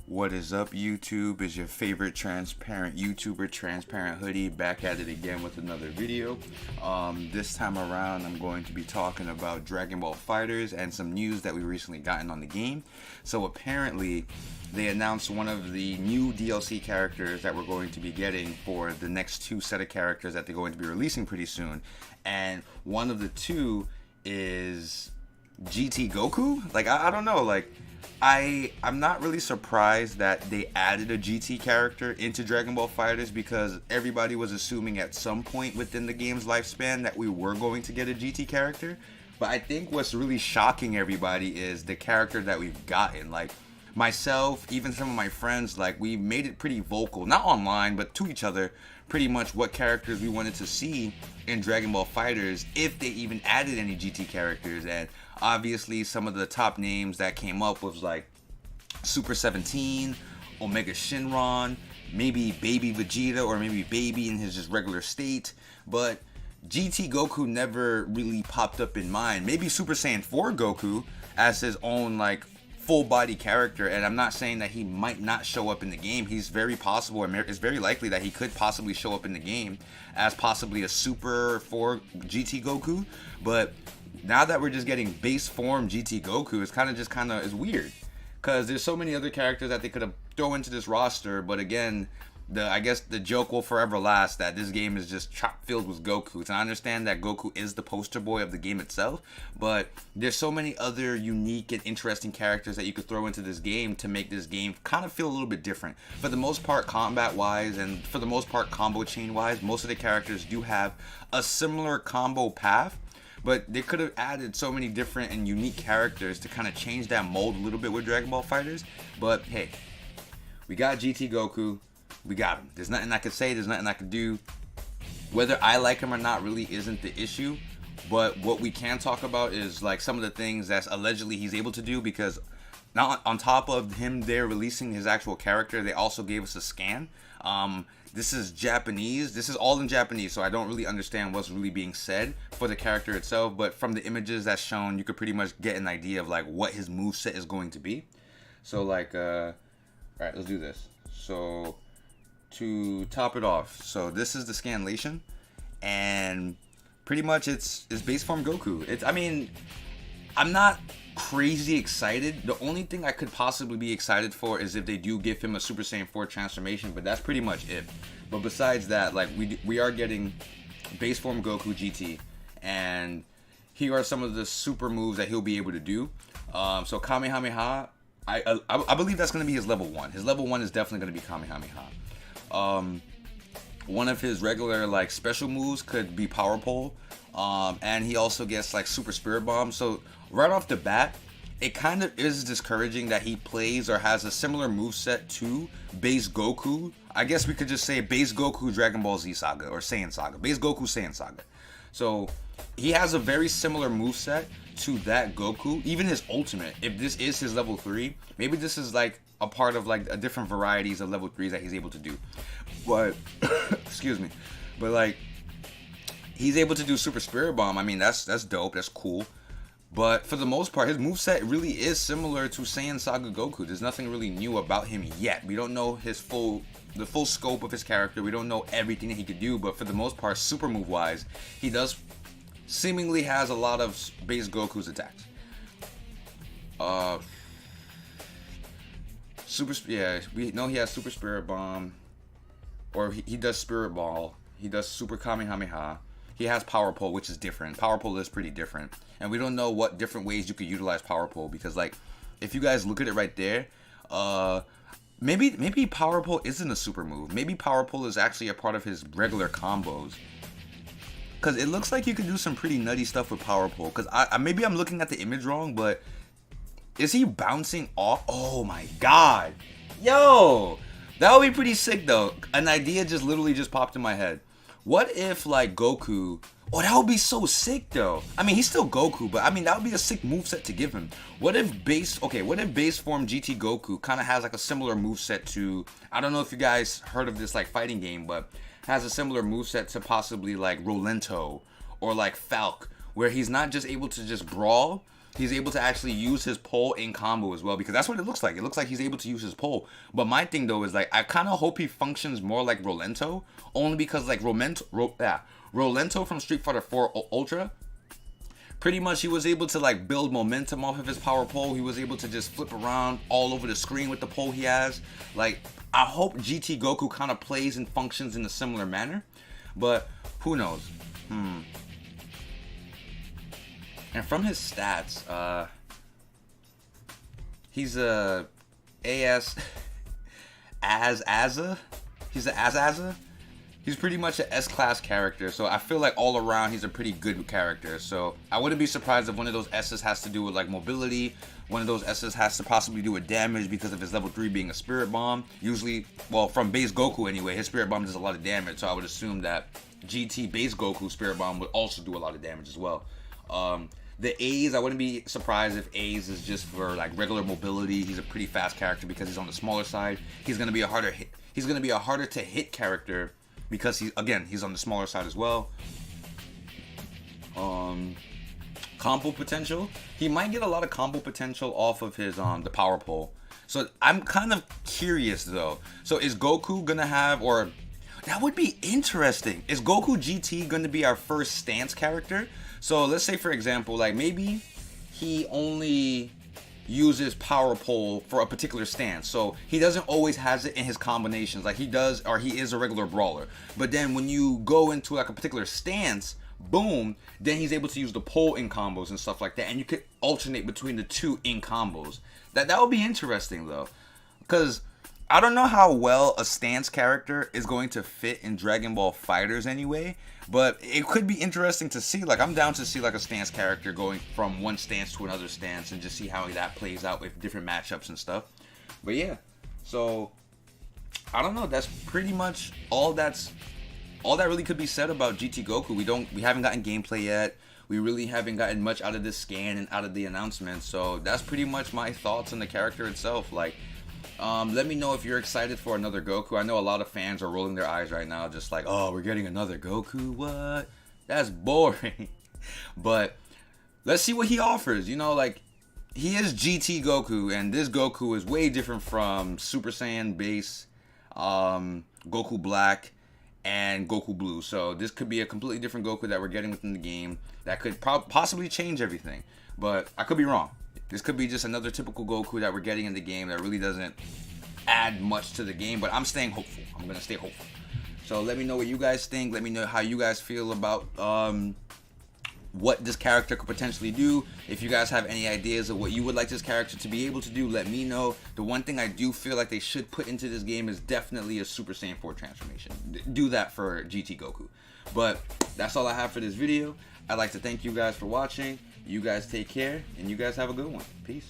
What is up, YouTube? Is your favorite transparent YouTuber, Transparent Hoodie, back at it again with another video. This time around, I'm going to be talking about Dragon Ball FighterZ and some news that we recently gotten on the game. So apparently, they announced one of the new DLC characters that we're going to be getting for the next two set of characters that they're going to be releasing pretty soon. And one of the two is GT Goku. Like, I don't know, like, I'm not really surprised that they added a GT character into Dragon Ball FighterZ, because everybody was assuming at some point within the game's lifespan that we were going to get a GT character. But I think what's really shocking everybody is the character that we've gotten. Like, myself, even some of my friends, like, we made it pretty vocal, not online, but to each other, pretty much what characters we wanted to see in Dragon Ball FighterZ, if they even added any GT characters. And obviously some of the top names that came up was like Super 17, Omega Shenron, maybe Baby Vegeta, or maybe Baby in his just regular state. But GT Goku never really popped up in mind. Maybe Super Saiyan 4 Goku as his own like full body character, and I'm not saying that he might not show up in the game. He's very possible, and it's very likely that he could possibly show up in the game as possibly a Super 4 GT Goku. But now that we're just getting base form GT Goku, it's kind of is weird, because there's so many other characters that they could have thrown into this roster. But again, I guess the joke will forever last that this game is just chock filled with Gokus. And I understand that Goku is the poster boy of the game itself, but there's so many other unique and interesting characters that you could throw into this game to make this game kind of feel a little bit different. For the most part, combat wise, and for the most part, combo chain wise, most of the characters do have a similar combo path. But they could have added so many different and unique characters to kind of change that mold a little bit with Dragon Ball FighterZ. But hey, we got GT Goku. We got him. There's nothing I could say. There's nothing I could do. Whether I like him or not really isn't the issue. But what we can talk about is like some of the things that allegedly he's able to do, because now on top of him there releasing his actual character, they also gave us a scan. This is Japanese. This is all in Japanese, so I don't really understand what's really being said for the character itself. But from the images that's shown, you could pretty much get an idea of like what his moveset is going to be. So like, all right, let's do this. So to top it off, so this is the Scanlation, and pretty much it's base form Goku. I mean, I'm not crazy excited. The only thing I could possibly be excited for is if they do give him a Super Saiyan 4 transformation, but that's pretty much it. But besides that, like, we are getting base form Goku GT, and here are some of the super moves that he'll be able to do. So Kamehameha, I believe that's going to be his level 1. His level 1 is definitely going to be Kamehameha. One of his regular like special moves could be Power Pole, and he also gets like Super Spirit Bomb. So right off the bat, it kind of is discouraging that he plays or has a similar moveset to base Goku. I guess we could just say base Goku Dragon Ball Z Saga, or Saiyan Saga. Base Goku Saiyan Saga. So he has a very similar moveset to that Goku. Even his ultimate, if this is his level 3, maybe this is like a part of like a different varieties of level 3s that he's able to do. But excuse me, but like, he's able to do Super Spirit Bomb. I mean, that's dope, that's cool. But for the most part, his moveset really is similar to Saiyan Saga Goku. There's nothing really new about him yet. We don't know the full scope of his character. We don't know everything that he could do, but for the most part, super move wise, he does seemingly has a lot of base Goku's attacks. We know he has Super Spirit Bomb, or he does Spirit Ball. He does Super Kamehameha. He has Power Pole, which is different. Power Pole is pretty different, and we don't know what different ways you could utilize Power Pole, because like, if you guys look at it right there, maybe Power Pole isn't a super move. Maybe Power Pole is actually a part of his regular combos, because it looks like you can do some pretty nutty stuff with Power Pole. Because maybe I'm looking at the image wrong, but is he bouncing off? Oh my god, yo, that would be pretty sick though. An idea just literally just popped in my head. What if like Goku? Oh, that would be so sick though. I mean, he's still Goku, but I mean, that would be a sick moveset to give him. What if base form GT Goku kind of has like a similar moveset to, I don't know if you guys heard of this like fighting game, but has a similar moveset to possibly like Rolento or like Falk, where he's not just able to just brawl, he's able to actually use his pole in combo as well, because that's what it looks like. It looks like he's able to use his pole. But my thing though is like I kind of hope he functions more like Rolento, only because like Rolento from Street Fighter 4 Ultra, pretty much he was able to like build momentum off of his power pole. He was able to just flip around all over the screen with the pole he has. Like I hope GT Goku kind of plays and functions in a similar manner, but who knows? And from his stats, he's a Azaza. He's a Azaza. He's pretty much an S-class character, so I feel like all around he's a pretty good character. So I wouldn't be surprised if one of those S's has to do with like mobility. One of those S's has to possibly do with damage because of his level 3 being a Spirit Bomb. Usually, well, from base Goku anyway, his Spirit Bomb does a lot of damage, so I would assume that GT base Goku Spirit Bomb would also do a lot of damage as well. The A's, I wouldn't be surprised if A's is just for like regular mobility. He's a pretty fast character because he's on the smaller side. He's gonna be a harder hit. He's gonna be a harder to hit character because he's on the smaller side as well. Combo potential. He might get a lot of combo potential off of his the power pole. So I'm kind of curious though. So is Goku gonna have, or that would be interesting. Is Goku GT gonna be our first stance character? So let's say, for example, like maybe he only uses power pole for a particular stance. So he doesn't always has it in his combinations like he does, or he is a regular brawler. But then when you go into like a particular stance, boom, then he's able to use the pole in combos and stuff like that. And you could alternate between the two in combos. That would be interesting though. Because I don't know how well a stance character is going to fit in Dragon Ball FighterZ anyway, but it could be interesting to see. Like I'm down to see like a stance character going from one stance to another stance and just see how that plays out with different matchups and stuff. But yeah, so I don't know. That's pretty much all that really could be said about GT Goku. We haven't gotten gameplay yet. We really haven't gotten much out of this scan and out of the announcement. So that's pretty much my thoughts on the character itself. Like, let me know if you're excited for another Goku. I know a lot of fans are rolling their eyes right now, just like, oh, we're getting another Goku? What? That's boring. But let's see what he offers. You know, like, he is GT Goku, and this Goku is way different from Super Saiyan base, Goku Black, and Goku Blue. So this could be a completely different Goku that we're getting within the game that could possibly change everything. But I could be wrong. This could be just another typical Goku that we're getting in the game that really doesn't add much to the game, but I'm staying hopeful. I'm going to stay hopeful. So let me know what you guys think. Let me know how you guys feel about what this character could potentially do. If you guys have any ideas of what you would like this character to be able to do, let me know. The one thing I do feel like they should put into this game is definitely a Super Saiyan 4 transformation. Do that for GT Goku. But that's all I have for this video. I'd like to thank you guys for watching. You guys take care, and you guys have a good one. Peace.